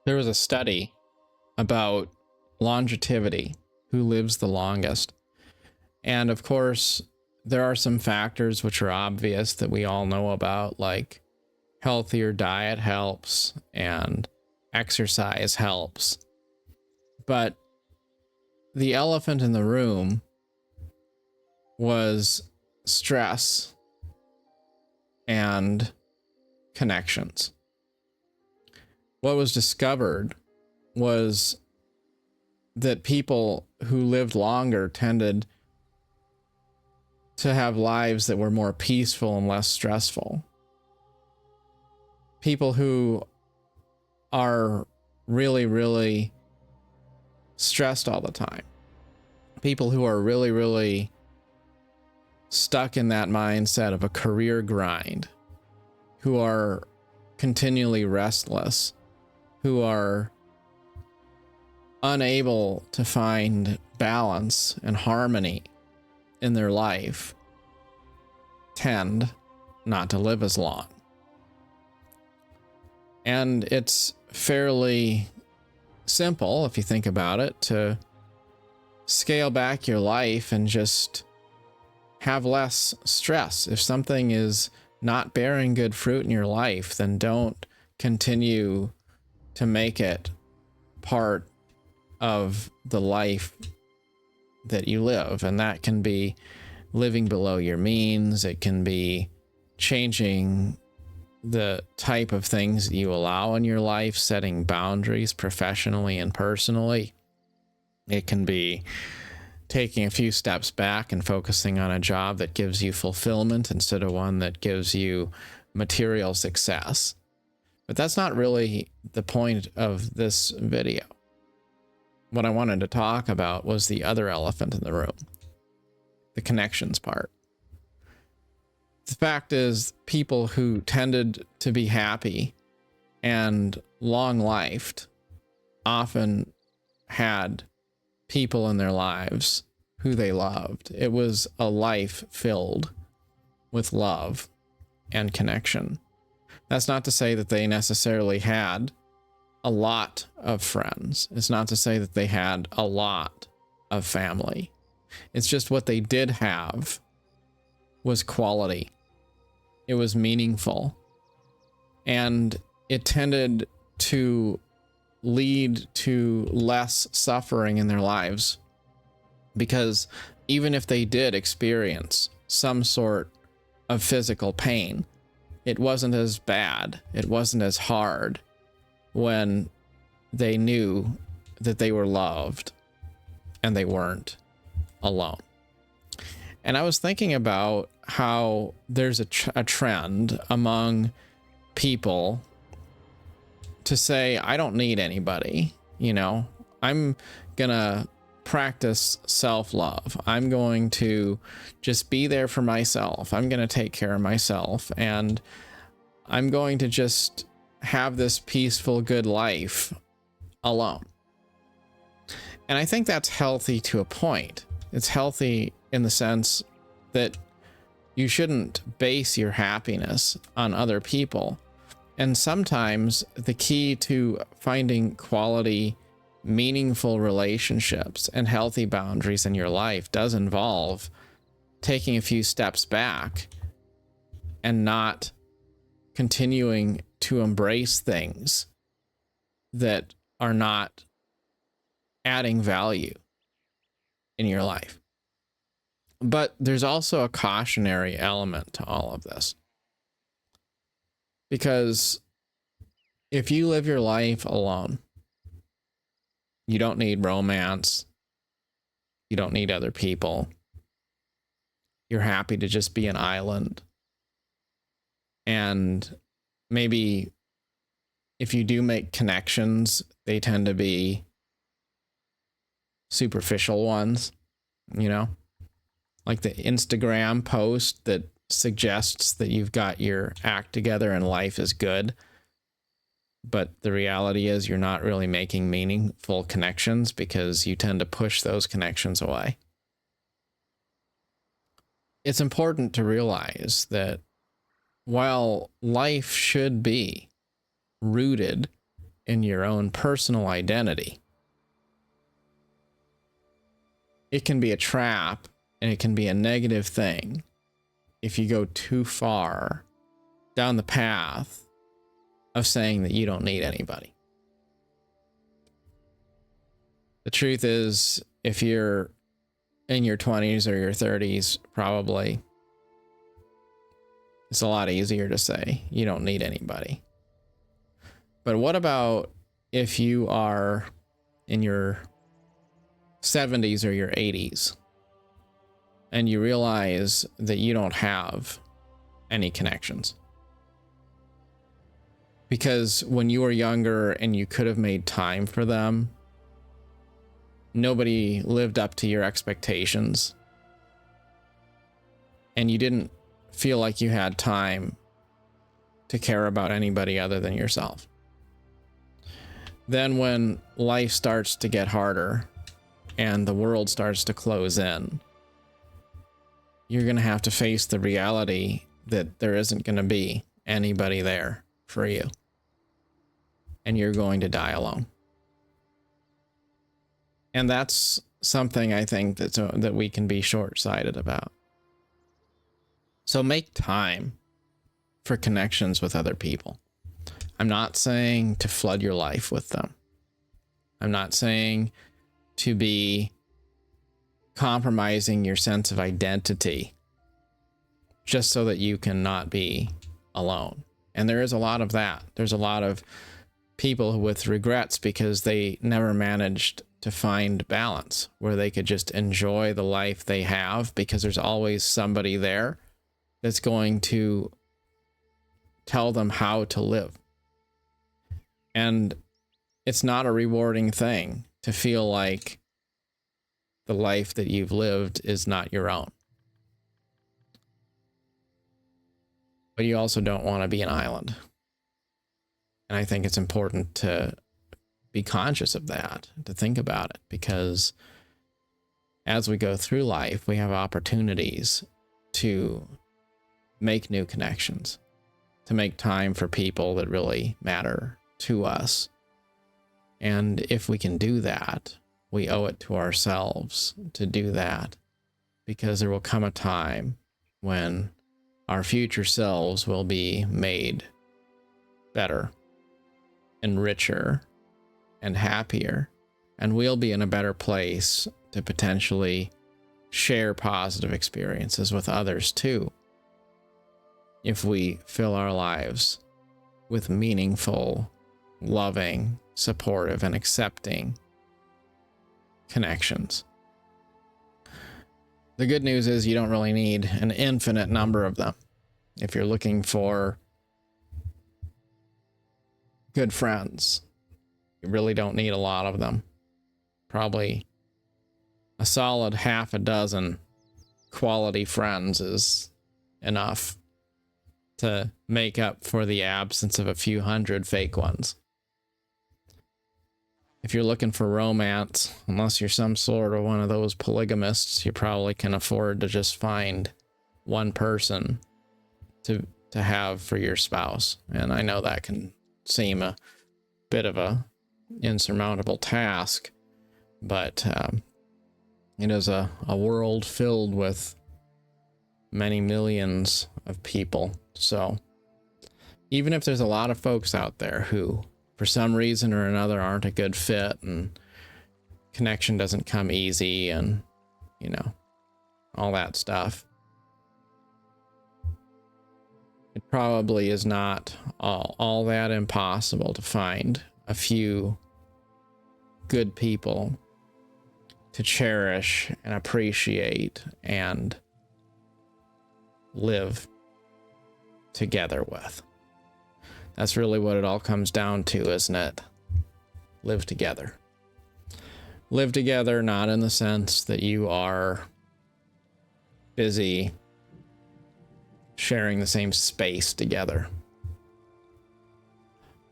There was a study about longevity, who lives the longest. And of course, there are some factors which are obvious that we all know about, like healthier diet helps and exercise helps. But the elephant in the room was stress and connections. What was discovered was that people who lived longer tended to have lives that were more peaceful and less stressful. People who are really, really stressed all the time. People who are really, really stuck in that mindset of a career grind, who are continually restless, who are unable to find balance and harmony in their life, tend not to live as long. And it's fairly simple, if you think about it, to scale back your life and just have less stress. If something is not bearing good fruit in your life, then don't continue to make it part of the life that you live. And that can be living below your means. It can be changing the type of things that you allow in your life, setting boundaries professionally and personally. It can be taking a few steps back and focusing on a job that gives you fulfillment instead of one that gives you material success. But that's not really the point of this video. What I wanted to talk about was the other elephant in the room, the connections part. The fact is, people who tended to be happy and long-lifed often had people in their lives who they loved. It was a life filled with love and connection. That's not to say that they necessarily had a lot of friends. It's not to say that they had a lot of family. It's just what they did have was quality. It was meaningful. And it tended to lead to less suffering in their lives, because even if they did experience some sort of physical pain, it wasn't as bad, it wasn't as hard when they knew that they were loved and they weren't alone. And I was thinking about how there's a trend among people to say, I don't need anybody, I'm gonna practice self-love. I'm going to just be there for myself. I'm going to take care of myself, and I'm going to just have this peaceful, good life alone. And I think that's healthy to a point. It's healthy in the sense that you shouldn't base your happiness on other people. And sometimes the key to finding quality, meaningful relationships and healthy boundaries in your life does involve taking a few steps back and not continuing to embrace things that are not adding value in your life. But there's also a cautionary element to all of this, because if you live your life alone, you don't need romance. You don't need other people. You're happy to just be an island. And maybe if you do make connections, they tend to be superficial ones, like the Instagram post that suggests that you've got your act together and life is good. But the reality is you're not really making meaningful connections because you tend to push those connections away. It's important to realize that while life should be rooted in your own personal identity. It can be a trap, and it can be a negative thing if you go too far down the path of saying that you don't need anybody. The truth is, if you're in your 20s or your 30s, probably it's a lot easier to say you don't need anybody. But what about if you are in your 70s or your 80s and you realize that you don't have any connections? Because when you were younger and you could have made time for them, nobody lived up to your expectations, and you didn't feel like you had time to care about anybody other than yourself. Then when life starts to get harder and the world starts to close in, you're going to have to face the reality that there isn't going to be anybody there for you, and you're going to die alone. And that's something I think that we can be short-sighted about. So make time for connections with other people. I'm not saying to flood your life with them. I'm not saying to be compromising your sense of identity just so that you can not be alone. And there is a lot of that. There's a lot of people with regrets because they never managed to find balance where they could just enjoy the life they have, because there's always somebody there that's going to tell them how to live. And it's not a rewarding thing to feel like the life that you've lived is not your own. But you also don't want to be an island. And I think it's important to be conscious of that, to think about it, because as we go through life, we have opportunities to make new connections, to make time for people that really matter to us. And if we can do that, we owe it to ourselves to do that, because there will come a time when our future selves will be made better and richer and happier, and we'll be in a better place to potentially share positive experiences with others too, if we fill our lives with meaningful, loving, supportive, and accepting connections. The good news is you don't really need an infinite number of them. If you're looking for good friends, you really don't need a lot of them. Probably a solid half a dozen quality friends is enough to make up for the absence of a few hundred fake ones. If you're looking for romance, unless you're some sort of one of those polygamists, you probably can afford to just find one person to have for your spouse. And I know that can seem a bit of a insurmountable task, but it is a world filled with many millions of people. So even if there's a lot of folks out there who for some reason or another aren't a good fit, and connection doesn't come easy, and you know, all that stuff, it probably is not all that impossible to find a few good people to cherish and appreciate and live together with. That's really what it all comes down to, isn't it? Live together. Live together, not in the sense that you are busy sharing the same space together.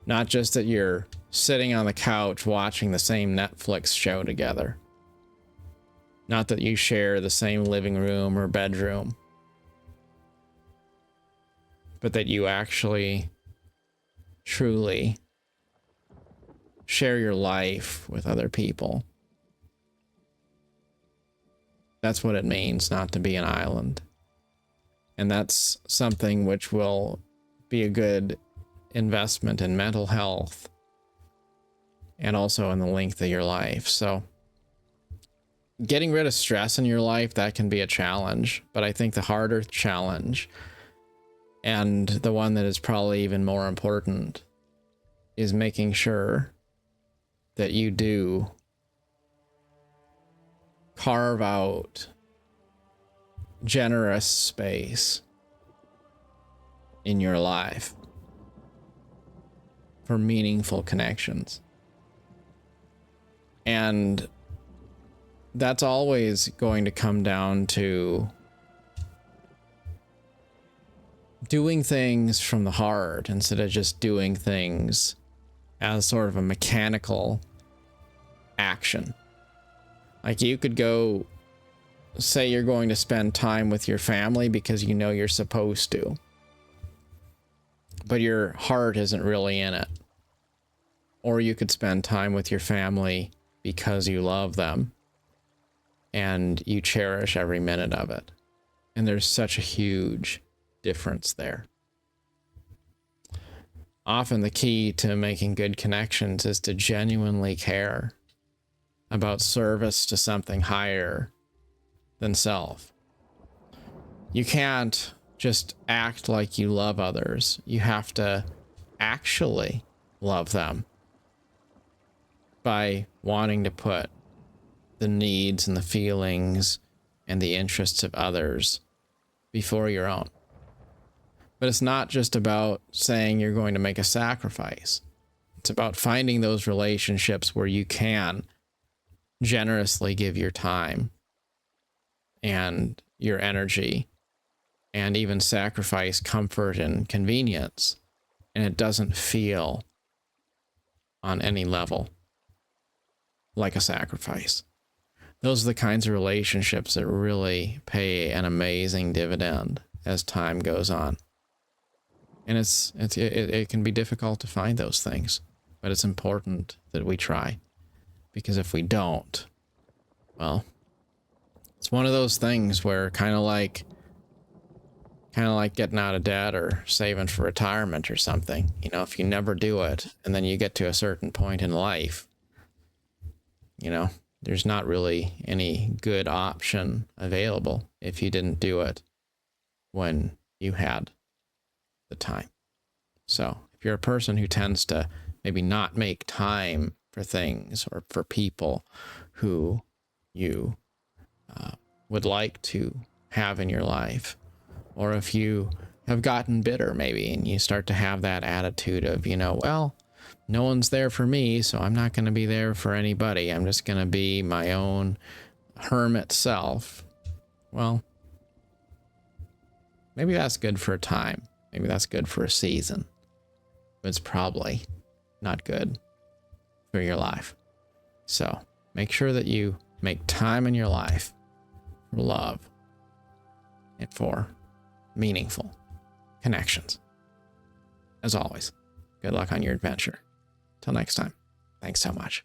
Not just that you're sitting on the couch watching the same Netflix show together. Not that you share the same living room or bedroom. But that you actually, truly share your life with other people. That's what it means not to be an island. And that's something which will be a good investment in mental health and also in the length of your life. So getting rid of stress in your life, that can be a challenge. But I think the harder challenge, and the one that is probably even more important, is making sure that you do carve out generous space in your life for meaningful connections. And that's always going to come down to doing things from the heart instead of just doing things as sort of a mechanical action. Like, you could go say you're going to spend time with your family because you know you're supposed to, but your heart isn't really in it. Or you could spend time with your family because you love them and you cherish every minute of it. And there's such a huge difference there. Often the key to making good connections is to genuinely care about service to something higher than self. You can't just act like you love others. You have to actually love them by wanting to put the needs and the feelings and the interests of others before your own. But it's not just about saying you're going to make a sacrifice. It's about finding those relationships where you can generously give your time and your energy and even sacrifice comfort and convenience, and it doesn't feel on any level like a sacrifice. Those are the kinds of relationships that really pay an amazing dividend as time goes on. And it can be difficult to find those things, but it's important that we try, because if we don't, well, it's one of those things where kind of like getting out of debt or saving for retirement or something. You know, if you never do it and then you get to a certain point in life, you know, there's not really any good option available if you didn't do it when you had the time. So if you're a person who tends to maybe not make time for things or for people who you would like to have in your life, or if you have gotten bitter maybe and you start to have that attitude of, you know, well, no one's there for me, so I'm not going to be there for anybody. I'm just going to be my own hermit self. Well, maybe that's good for a time. Maybe that's good for a season. But it's probably not good for your life. So make sure that you make time in your life for love and for meaningful connections. As always, good luck on your adventure. Till next time, thanks so much.